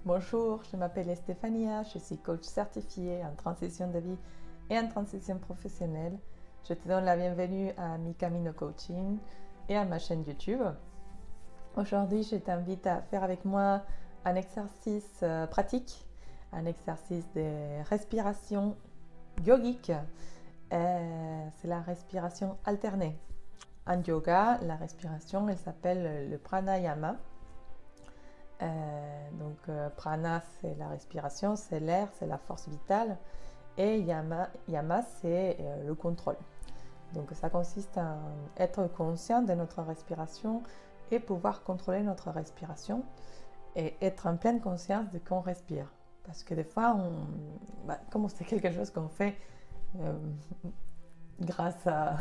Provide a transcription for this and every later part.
Bonjour, je m'appelle Stéphania, je suis coach certifiée en transition de vie et en transition professionnelle. Je te donne la bienvenue à Mi Camino Coaching et à ma chaîne YouTube. Aujourd'hui, je t'invite à faire avec moi un exercice pratique, un exercice de respiration yogique. C'est la respiration alternée. En yoga, la respiration, elle s'appelle le pranayama. Prana, c'est la respiration, c'est l'air, c'est la force vitale. Et yama, c'est le contrôle. Donc ça consiste à être conscient de notre respiration et pouvoir contrôler notre respiration et être en pleine conscience de qu'on respire. Parce que des fois, comme c'est quelque chose qu'on fait euh, grâce à,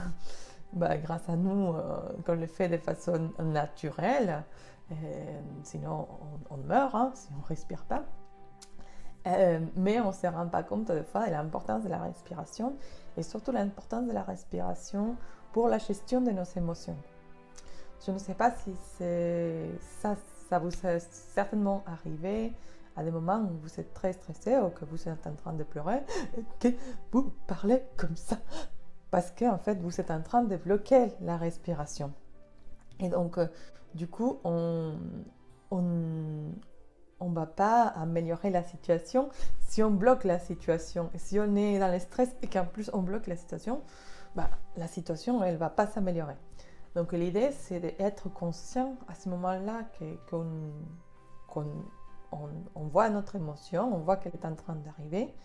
grâce à nous, qu'on le fait de façon naturelle, sinon on meurt si on ne respire pas. Mais on ne se rend pas compte des fois de l'importance de la respiration et surtout l'importance de la respiration pour la gestion de nos émotions. Je ne sais pas si ça vous est certainement arrivé à des moments où vous êtes très stressé ou que vous êtes en train de pleurer et que vous parlez comme ça parce qu'en fait vous êtes en train de bloquer la respiration. Et donc du coup on va pas améliorer la situation si on bloque la situation. Et si on est dans le stress et qu'en plus on bloque la situation, la situation elle va pas s'améliorer. Donc l'idée c'est d'être conscient à ce moment-là qu'on voit notre émotion, on voit qu'elle est en train d'arriver.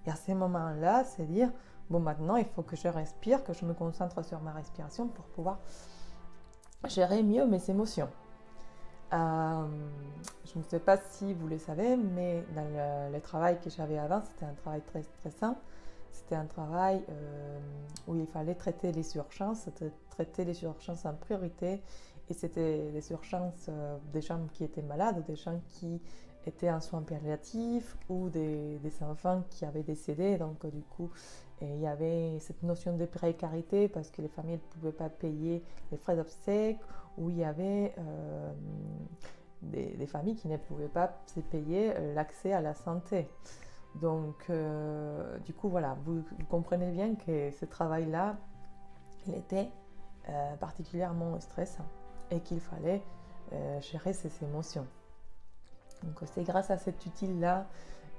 Et à ce moment-là, c'est dire, bon maintenant il faut que je respire, que je me concentre sur ma respiration pour pouvoir gérer mieux mes émotions. Je ne sais pas si vous le savez, mais dans le travail que j'avais avant, c'était un travail très stressant. C'était un travail où il fallait traiter les urgences, traiter les urgences en priorité. Et c'était les urgences des gens qui étaient malades, des gens qui étaient en soins palliatifs ou des enfants qui avaient décédé. Donc du coup, il y avait cette notion de précarité parce que les familles ne pouvaient pas payer les frais d'obsèques, ou il y avait des familles qui ne pouvaient pas se payer l'accès à la santé. Donc, du coup, voilà, vous comprenez bien que ce travail-là, il était particulièrement stressant et qu'il fallait gérer ses émotions. Donc, c'est grâce à cet outil-là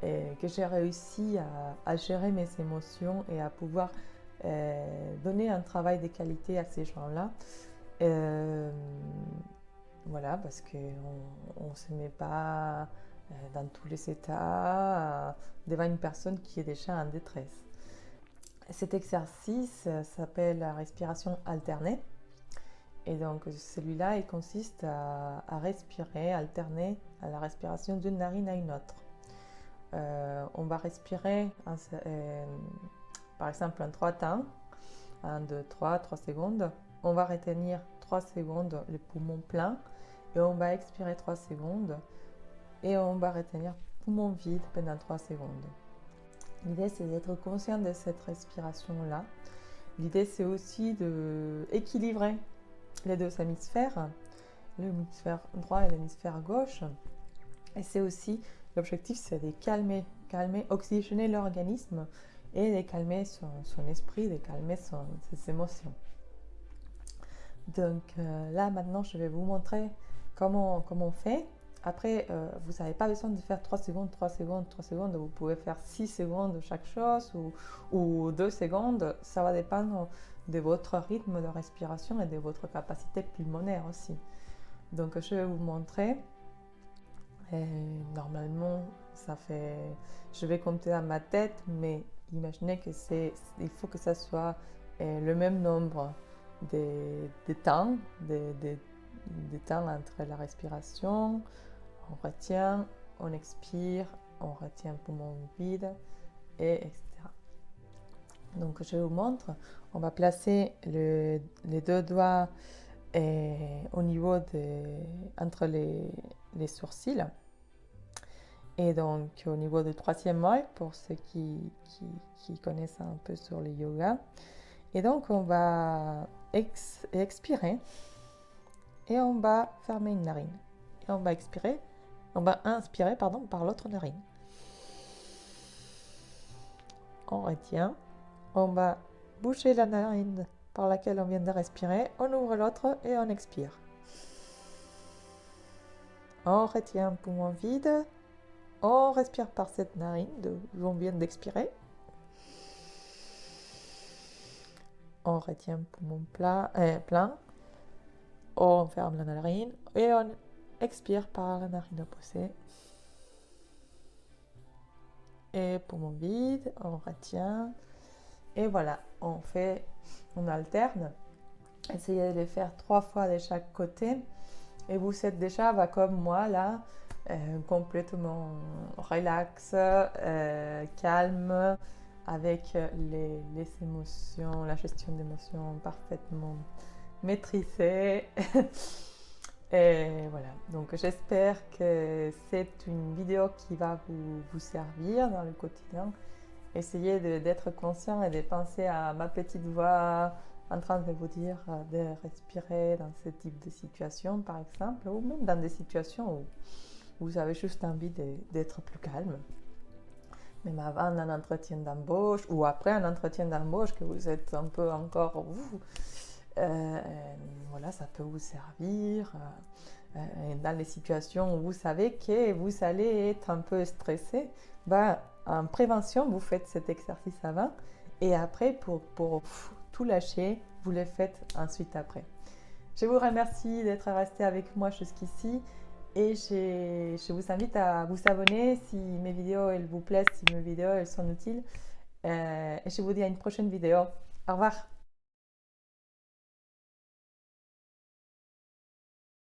que j'ai réussi à gérer mes émotions et à pouvoir donner un travail de qualité à ces gens-là. Voilà, parce qu'on ne se met pas dans tous les états devant une personne qui est déjà en détresse. Cet exercice s'appelle la respiration alternée. Et donc celui-là, il consiste à respirer, alterner à la respiration d'une narine à une autre. On va respirer par exemple en 3 temps. 1, 2, 3 secondes. On va retenir 3 secondes le poumon plein et on va expirer 3 secondes et on va retenir poumon vide pendant 3 secondes. L'idée, c'est d'être conscient de cette respiration-là. L'idée, c'est aussi d'équilibrer les deux hémisphères, l'hémisphère droit et l'hémisphère gauche. Et c'est aussi, l'objectif, c'est de calmer, oxygéner l'organisme et de calmer son esprit, de calmer ses émotions. Donc là, maintenant, je vais vous montrer comment on fait. Après, vous n'avez pas besoin de faire 3 secondes, 3 secondes, 3 secondes. Vous pouvez faire 6 secondes de chaque chose ou 2 secondes. Ça va dépendre de votre rythme de respiration et de votre capacité pulmonaire aussi. Donc, je vais vous montrer. Et normalement, je vais compter à ma tête, mais imaginez il faut que ça soit le même nombre de temps, de temps entre la respiration. On retient, on expire, on retient poumon vide, etc. Donc je vous montre, on va placer les 2 doigts au niveau entre les sourcils. Et donc au niveau du 3e œil, pour ceux qui connaissent un peu sur le yoga. Et donc on va expirer et on va fermer une narine. Et on va expirer On va inspirer, pardon, par l'autre narine. On retient. On va boucher la narine par laquelle on vient de respirer. On ouvre l'autre et on expire. On retient un poumon vide. On respire par cette narine d'où on vient d'expirer. On retient un poumon plein. On ferme la narine et on expire par la narine opposée. Et poumon vide, on retient. Et voilà, on alterne. Essayez de le faire 3 fois de chaque côté. Et vous êtes déjà, comme moi là, complètement relax, calme, avec les émotions, la gestion d'émotions parfaitement maîtrisée. Et voilà, donc j'espère que c'est une vidéo qui va vous servir dans le quotidien. Essayez d'être conscient et de penser à ma petite voix en train de vous dire de respirer dans ce type de situation, par exemple, ou même dans des situations où vous avez juste envie d'être plus calme. Même avant un entretien d'embauche ou après un entretien d'embauche que vous êtes un peu encore... voilà, ça peut vous servir dans les situations où vous savez que vous allez être un peu stressé. En prévention, vous faites cet exercice avant et après, pour tout lâcher, vous le faites ensuite après. Je vous remercie d'être resté avec moi jusqu'ici et je vous invite à vous abonner si mes vidéos elles vous plaisent, si mes vidéos elles sont utiles. Et je vous dis à une prochaine vidéo. Au revoir.